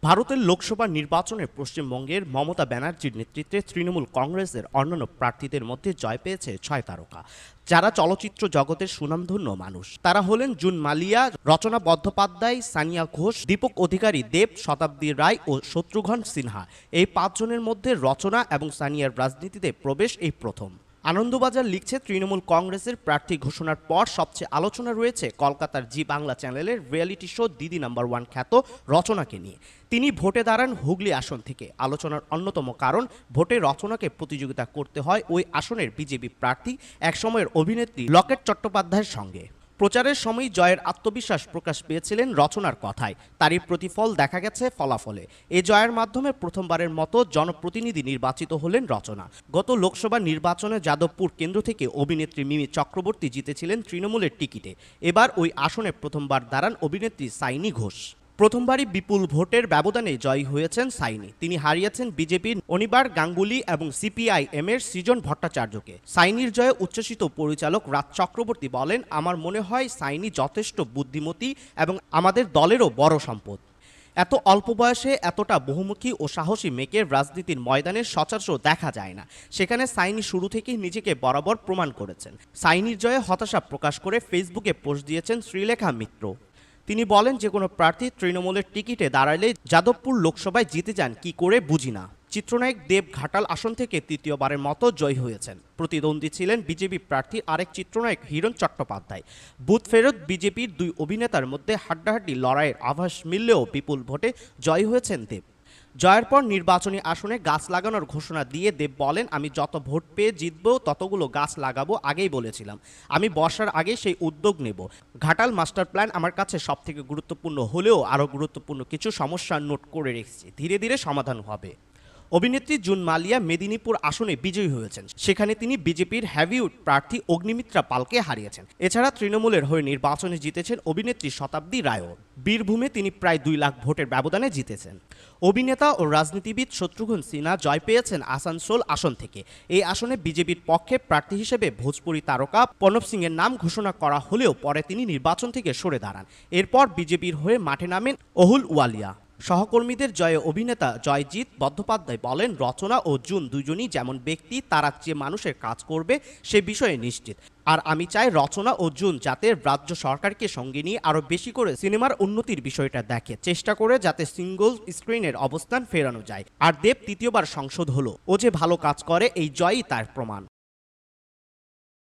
ভারতের লোকসভা নির্বাচনে পশ্চিমবঙ্গের মমতা ব্যানার্জির নেতৃত্বে তৃণমূল কংগ্রেসের অন্যান্য প্রার্থীদের মধ্যে জয় পেয়েছে ৬ তারকা, যারা চলচ্চিত্র জগতের সুনামধন্য মানুষ। তারা হলেন জুন মালিয়া, রচনা বন্দ্যোপাধ্যায়, সানিয়া ঘোষ, দীপক অধিকারী, দেব, শতাব্দী রায় ও শত্রুঘ্ন সিনহা। এই ৫ জনের মধ্যে রচনা এবং সানিয়ার রাজনীতিতে প্রবেশ এই প্রথম। আনন্দবাজার লিখছে, তৃণমূল কংগ্রেসের প্রার্থী ঘোষণার পর সবচেয়ে আলোচনা রয়েছে কলকাতার জি বাংলা চ্যানেলের রিয়েলিটি শো দিদি নাম্বার ১ খ্যাত রচনাকে নিয়ে। তিনি ভোটে দাঁড়ান হুগলি আসন থেকে। আলোচনার অন্যতম কারণ, ভোটে রচনাকে প্রতিযোগিতা করতে হয় ওই আসনের বিজেপি প্রার্থী একসময়ের অভিনেত্রী লকেট চট্টোপাধ্যায়ের সঙ্গে। প্রচারের সময় জয়ের আত্মবিশ্বাস প্রকাশ পেয়েছিলেন রচনার কথায়। তারই প্রতিফল দেখা গেছে ফলাফলে। এই জয়ের মাধ্যমে প্রথমবারের মতো জনপ্রতিনিধি নির্বাচিত হলেন রচনা। গত লোকসভা নির্বাচনে যাদবপুর কেন্দ্র থেকে অভিনেত্রী মিমি চক্রবর্তী জিতেছিলেন তৃণমূলের টিকিটে। এবার ওই আসনে প্রথমবার দাঁড়ান অভিনেত্রী সাইনি ঘোষ। প্রথমবারই বিপুল ভোটের ব্যবধানে জয়ী হয়েছেন সাইনি। তিনি হারিয়েছেন বিজেপির অনিবার গাঙ্গুলি এবং সিপিআইএমের সৃজন ভট্টাচার্যকে। সাইনির জয়ে উচ্ছ্বসিত পরিচালক রাজ চক্রবর্তী বলেন, আমার মনে হয় সাইনি যথেষ্ট বুদ্ধিমতী এবং আমাদের দলেরও বড় সম্পদ। এত অল্প বয়সে এতটা বহুমুখী ও সাহসী মেয়েকে রাজনীতির ময়দানে সচরাচর দেখা যায় না। সেখানে সাইনি শুরু থেকেই নিজেকে বরাবর প্রমাণ করেছেন। সাইনির জয়ে হতাশা প্রকাশ করে ফেসবুকে পোস্ট দিয়েছেন শ্রীলেখা মিত্র। তিনি বলেন, যে কোনো প্রার্থী তৃণমূলের টিকিটে দাঁড়ালে যাদবপুর লোকসভায় জিতে যান কি করে বুঝি না। চিত্রনায়ক দেব ঘাটাল আসন থেকে তৃতীয়বারের মতো জয়ী হয়েছেন। প্রতিদ্বন্দ্বী ছিলেন বিজেপি প্রার্থী আরেক চিত্রনায়ক হিরণ চট্টোপাধ্যায়। বুথ ফেরত বিজেপির দুই অভিনেতার মধ্যে হাড্ডাহাড্ডি লড়াইয়ের আভাস মিললেও বিপুল ভোটে জয়ী হয়েছেন দেব। জয়ের পর নির্বাচনী আসনে গাছ লাগানোর ঘোষণা দিয়ে দেব বলেন, আমি যত ভোট পেয়ে জিতব ততগুলো গাছ লাগাবো, আগেই বলেছিলাম। আমি বর্ষার আগে সেই উদ্যোগ নেব। ঘাটাল মাস্টার প্ল্যান আমার কাছে সবথেকে গুরুত্বপূর্ণ হলেও আরও গুরুত্বপূর্ণ কিছু সমস্যা নোট করে রেখেছি, ধীরে ধীরে সমাধান হবে। অভিনেত্রী জুন মালিয়া মেদিনীপুর আসনে বিজয়ী হয়েছেন। সেখানে তিনি বিজেপির হ্যাভিউড প্রার্থী অগ্নিমিত্রা পালকে হারিয়েছেন। এছাড়া তৃণমূলের হয়ে নির্বাচনে জিতেছেন অভিনেত্রী শতাব্দী রায়ও। বীরভূমে তিনি প্রায় ২ লাখ ভোটের ব্যবধানে জিতেছেন। অভিনেতা ও রাজনীতিবিদ শত্রুঘ্ন সিনহা জয় পেয়েছেন আসানসোল আসন থেকে। এই আসনে বিজেপির পক্ষে প্রার্থী হিসেবে ভোজপুরি তারকা প্রণব সিংয়ের নাম ঘোষণা করা হলেও পরে তিনি নির্বাচন থেকে সরে দাঁড়ান। এরপর বিজেপির হয়ে মাঠে নামেন অহুল ওয়ালিয়া। সহকর্মীদের জয়ে অভিনেতা জয়জিৎ বন্দ্যোপাধ্যায় বলেন, রচনা ও জুন দুজনই যেমন ব্যক্তি, তারা যে মানুষের কাজ করবে সে বিষয়ে নিশ্চিত। আর আমি চাই রচনা ও জুন যাতে রাজ্য সরকারকে সঙ্গে নিয়ে আরও বেশি করে সিনেমার উন্নতির বিষয়টা দেখে, চেষ্টা করে যাতে সিঙ্গল স্ক্রিনের অবস্থান ফেরানো যায়। আর দেব তৃতীয়বার সংসদ হলো, ও যে ভালো কাজ করে এই জয়ই তার প্রমাণ।